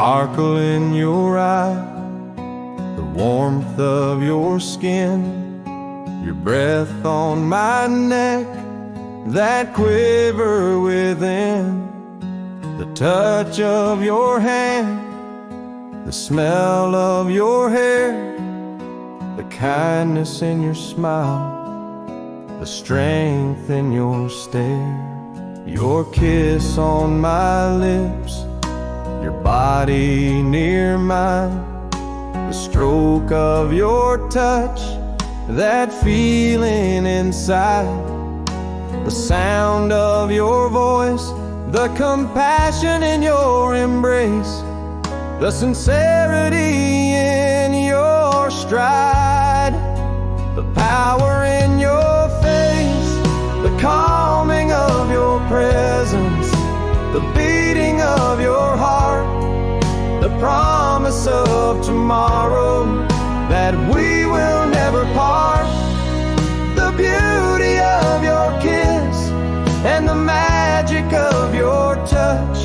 sparkle in your eye, the warmth of your skin, your breath on my neck, that quiver within, the touch of your hand, the smell of your hair, the kindness in your smile, the strength in your stare, your kiss on my lips, your body near mine, the stroke of your touch, that feeling inside, the sound of your voice, the compassion in your embrace, the sincerity in your stride, the power in your face, the calming of your presence, the beating of your heart, the promise of tomorrow, that we will never part, the beauty of your kiss and the magic of your touch.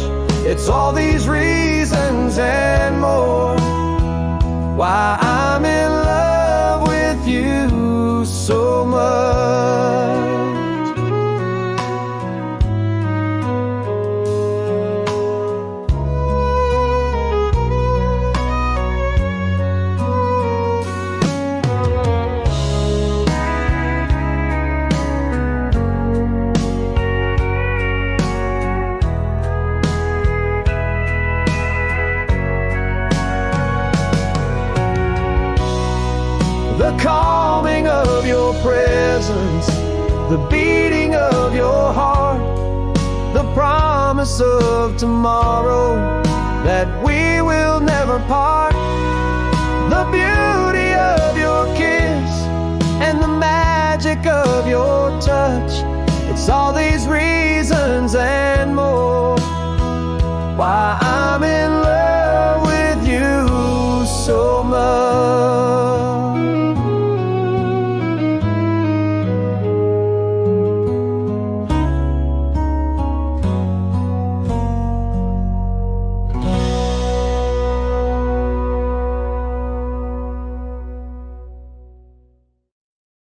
It's all these reasons and more why I'm in love with you so much. The calming of your presence, the beating of your heart, the promise of tomorrow, that we will never part, the beauty of your kiss and the magic of your touch. It's all these reasons